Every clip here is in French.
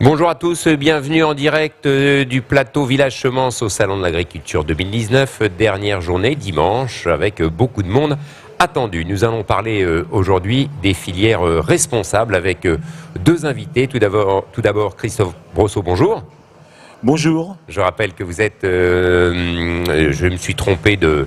Bonjour à tous, bienvenue en direct du plateau Village Semence au Salon de l'Agriculture 2019, dernière journée dimanche avec beaucoup de monde attendu. Nous allons parler aujourd'hui des filières responsables avec deux invités. Tout d'abord Christophe Brosseau, bonjour. Bonjour. Je rappelle que vous êtes, je me suis trompé de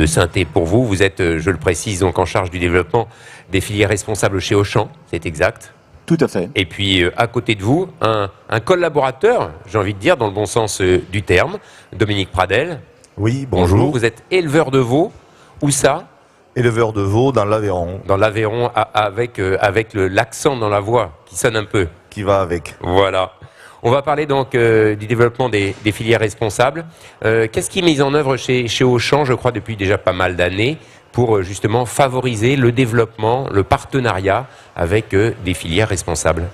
synthé pour vous. Vous êtes, je le précise, donc en charge du développement des filières responsables chez Auchan, c'est exact? Tout à fait. Et puis à côté de vous, un collaborateur, j'ai envie de dire, dans le bon sens du terme, Dominique Pradel. Oui, bonjour. Vous êtes éleveur de veaux. Où ça? Éleveur de veaux dans l'Aveyron. Dans l'Aveyron, avec l'accent dans la voix qui sonne un peu. Qui va avec. Voilà. On va parler donc du développement des filières responsables. Qu'est-ce qui est mis en œuvre chez Auchan, je crois, depuis déjà pas mal d'années, pour justement favoriser le développement, le partenariat avec des filières responsables?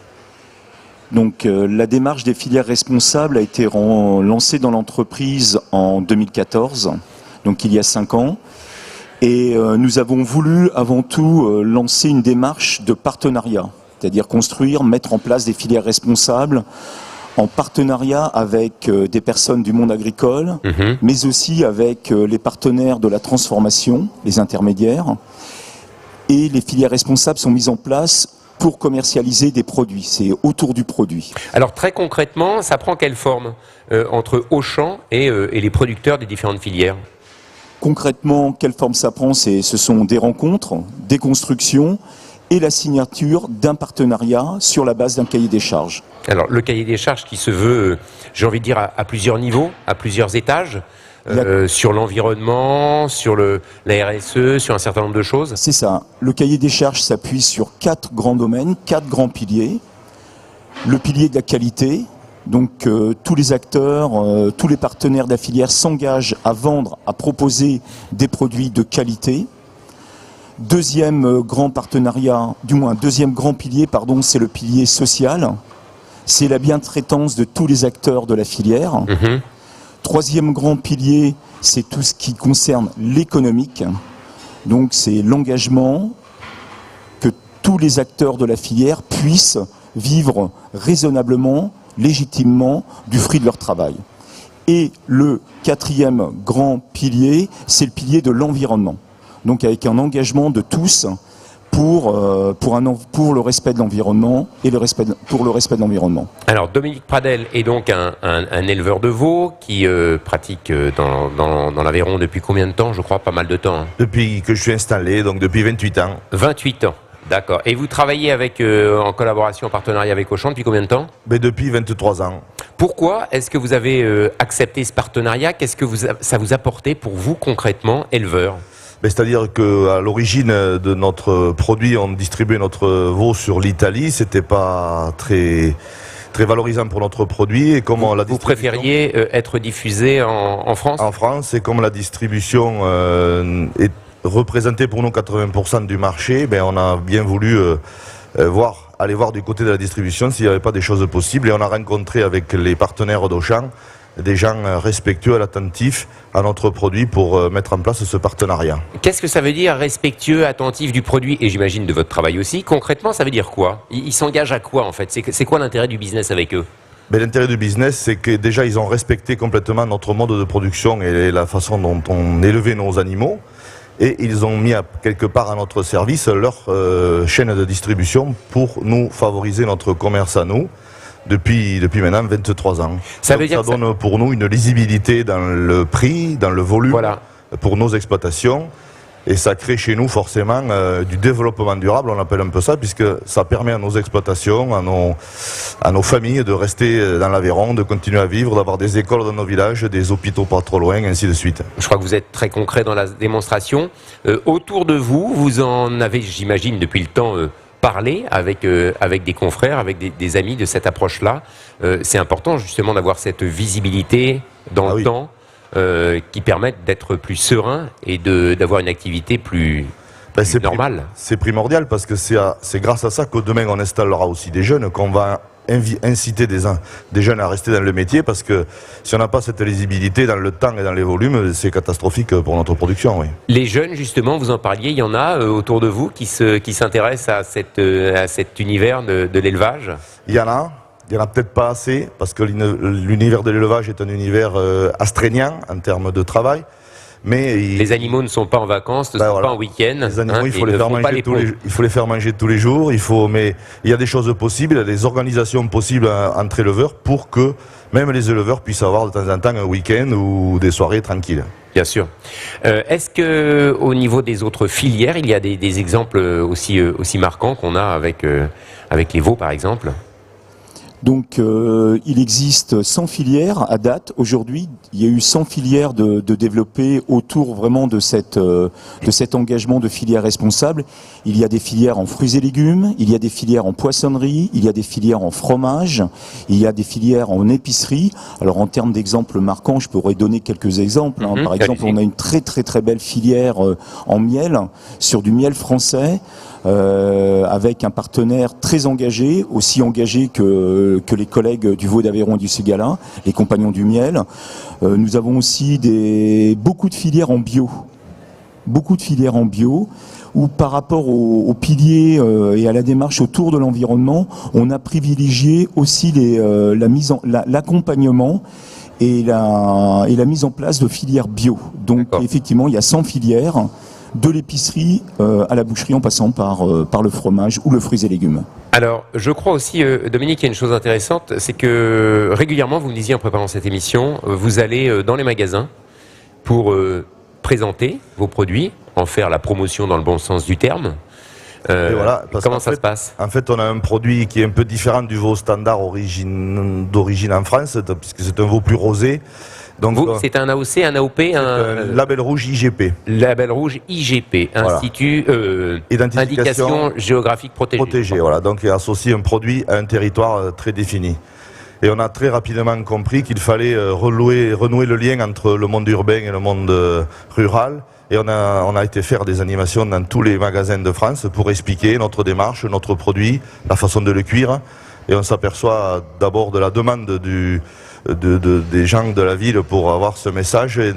Donc la démarche des filières responsables a été lancée dans l'entreprise en 2014, donc il y a 5 ans. Et nous avons voulu avant tout lancer une démarche de partenariat, c'est-à-dire construire, mettre en place des filières responsables en partenariat avec des personnes du monde agricole, mais aussi avec les partenaires de la transformation, les intermédiaires. Et les filières responsables sont mises en place pour commercialiser des produits. C'est autour du produit. Alors très concrètement, ça prend quelle forme entre Auchan et les producteurs des différentes filières? Concrètement, quelle forme ça prend? Ce sont des rencontres, des constructions et la signature d'un partenariat sur la base d'un cahier des charges. Alors le cahier des charges qui se veut, j'ai envie de dire, à plusieurs niveaux, à plusieurs étages, sur l'environnement, sur la RSE, sur un certain nombre de choses. C'est ça. Le cahier des charges s'appuie sur 4 grands domaines, 4 grands piliers. Le pilier de la qualité, donc tous les acteurs, tous les partenaires de la filière s'engagent à vendre, à proposer des produits de qualité. Deuxième grand partenariat, du moins deuxième grand pilier, pardon, c'est le pilier social. C'est la bientraitance de tous les acteurs de la filière. Troisième grand pilier, c'est tout ce qui concerne l'économique. Donc c'est l'engagement que tous les acteurs de la filière puissent vivre raisonnablement, légitimement du fruit de leur travail. Et le quatrième grand pilier, c'est le pilier de l'environnement. Donc avec un engagement de tous pour le respect de l'environnement et pour le respect de l'environnement. Alors Dominique Pradel est donc un éleveur de veaux qui pratique dans l'Aveyron depuis combien de temps? Je crois pas mal de temps. Depuis que je suis installé, donc depuis 28 ans. 28 ans, d'accord. Et vous travaillez en collaboration, en partenariat avec Auchan depuis combien de temps? Mais depuis 23 ans. Pourquoi est-ce que vous avez accepté ce partenariat? Qu'est-ce que ça vous apportait pour vous concrètement, éleveur? C'est-à-dire qu'à l'origine de notre produit, on distribuait notre veau sur l'Italie. C'était pas très valorisant pour notre produit. Et comme vous préfériez être diffusé en France? En France, et comme la distribution est représentée pour nous 80% du marché, on a bien voulu aller voir du côté de la distribution s'il n'y avait pas des choses possibles. Et on a rencontré avec les partenaires d'Auchan des gens respectueux, attentifs à notre produit pour mettre en place ce partenariat. Qu'est-ce que ça veut dire, respectueux, attentif du produit, et j'imagine de votre travail aussi? Concrètement, ça veut dire quoi? Ils s'engagent à quoi en fait? C'est quoi l'intérêt du business avec eux? L'intérêt du business, c'est que déjà ils ont respecté complètement notre mode de production et la façon dont on élevait nos animaux. Et ils ont mis quelque part à notre service leur chaîne de distribution pour nous favoriser notre commerce à nous. Depuis maintenant 23 ans. Ça donne pour nous une lisibilité dans le prix, dans le volume, pour nos exploitations. Et ça crée chez nous forcément du développement durable, on appelle un peu ça, puisque ça permet à nos exploitations, à nos familles de rester dans l'Aveyron, de continuer à vivre, d'avoir des écoles dans nos villages, des hôpitaux pas trop loin, ainsi de suite. Je crois que vous êtes très concret dans la démonstration. Autour de vous, vous en avez, j'imagine, depuis le temps... parler avec des confrères, avec des amis de cette approche-là. C'est important justement d'avoir cette visibilité dans le temps qui permette d'être plus serein et d'avoir une activité plus normale. C'est primordial parce que c'est grâce à ça que demain on installera aussi des jeunes, qu'on va inciter des jeunes à rester dans le métier, parce que si on n'a pas cette lisibilité dans le temps et dans les volumes, c'est catastrophique pour notre production. Oui. Les jeunes, justement, vous en parliez, il y en a autour de vous qui s'intéressent à cet univers de l'élevage? Il y en a. Il n'y en a peut-être pas assez, parce que l'univers de l'élevage est un univers astreignant en termes de travail. Mais les animaux ne sont pas en vacances, ne sont pas en week-end. Les animaux, il faut les faire manger tous les jours. Mais il y a des choses possibles, il y a des organisations possibles entre éleveurs pour que même les éleveurs puissent avoir de temps en temps un week-end ou des soirées tranquilles. Bien sûr. Est-ce que au niveau des autres filières, il y a des exemples aussi marquants qu'on a avec les veaux, par exemple? Donc il existe 100 filières à date. Aujourd'hui, il y a eu 100 filières de développer autour vraiment de cet engagement de filières responsables. Il y a des filières en fruits et légumes, il y a des filières en poissonnerie, il y a des filières en fromage, il y a des filières en épicerie. Alors en termes d'exemples marquants, je pourrais donner quelques exemples. Par exemple, on a une très belle filière en miel, sur du miel français. Avec un partenaire très engagé, aussi engagé que les collègues du Vaud d'Aveyron et du Ségala, les compagnons du miel. Nous avons aussi beaucoup de filières en bio. Beaucoup de filières en bio, où par rapport aux piliers et à la démarche autour de l'environnement, on a privilégié aussi l'accompagnement et la mise en place de filières bio. Donc effectivement, il y a 100 filières, de l'épicerie à la boucherie en passant par le fromage ou le fruits et légumes. Alors, je crois aussi, Dominique, il y a une chose intéressante, c'est que régulièrement, vous me disiez en préparant cette émission, vous allez dans les magasins pour présenter vos produits, en faire la promotion dans le bon sens du terme. Voilà, comment ça se passe? En fait, on a un produit qui est un peu différent du veau standard d'origine en France, puisque c'est un veau plus rosé. Donc, c'est un AOC, un AOP, un label rouge IGP. Label rouge IGP, voilà. Institut Indication Géographique Protégée. Voilà, donc il associe un produit à un territoire très défini. Et on a très rapidement compris qu'il fallait renouer le lien entre le monde urbain et le monde rural. Et on a été faire des animations dans tous les magasins de France pour expliquer notre démarche, notre produit, la façon de le cuire. Et on s'aperçoit d'abord de la demande des gens de la ville pour avoir ce message. Et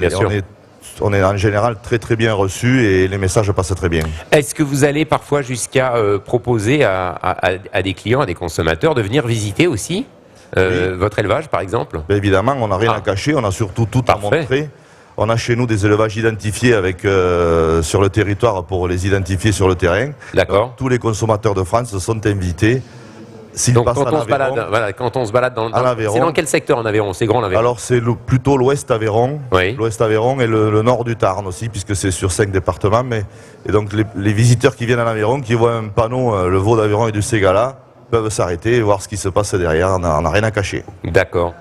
on est en général très bien reçus et les messages passent très bien. Est-ce que vous allez parfois jusqu'à proposer à des clients, à des consommateurs de venir visiter aussi votre élevage, par exemple? Bien évidemment, on n'a rien à cacher, on a surtout tout à montrer. On a chez nous des élevages identifiés sur le territoire pour les identifier sur le terrain. D'accord. Tous les consommateurs de France sont invités. Donc quand on se balade dans c'est dans quel secteur en Aveyron? C'est grand l'Aveyron? Alors c'est plutôt l'ouest Aveyron, l'ouest Aveyron et le nord du Tarn aussi, puisque c'est sur 5 départements. Et donc les visiteurs qui viennent en Aveyron, qui voient un panneau le Vaud d'Aveyron et du Ségala, peuvent s'arrêter et voir ce qui se passe derrière. On n'a rien à cacher. D'accord.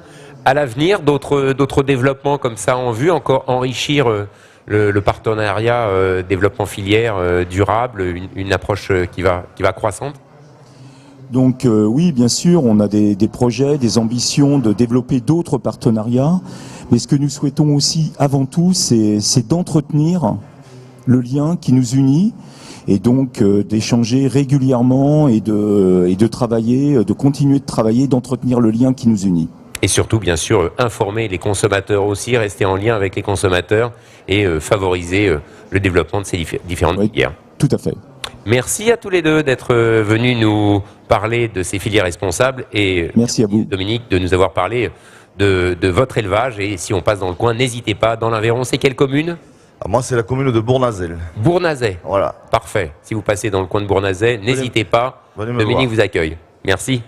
À l'avenir, d'autres développements comme ça en vue, encore enrichir le partenariat développement filière durable, une approche qui va croissante? Donc oui, bien sûr, on a des projets, des ambitions de développer d'autres partenariats. Mais ce que nous souhaitons aussi, avant tout, c'est d'entretenir le lien qui nous unit et donc d'échanger régulièrement et de travailler, de continuer de travailler, d'entretenir le lien qui nous unit. Et surtout, bien sûr, informer les consommateurs aussi, rester en lien avec les consommateurs et favoriser le développement de ces différentes filières. Tout à fait. Merci à tous les deux d'être venus nous parler de ces filières responsables et merci à vous, Dominique, de nous avoir parlé de votre élevage. Et si on passe dans le coin, n'hésitez pas. Dans l'Aveyron, c'est quelle commune? Moi, c'est la commune de Bournazel. Bournazel. Voilà. Parfait. Si vous passez dans le coin de Bournazel, n'hésitez pas. Dominique vous accueille. Merci.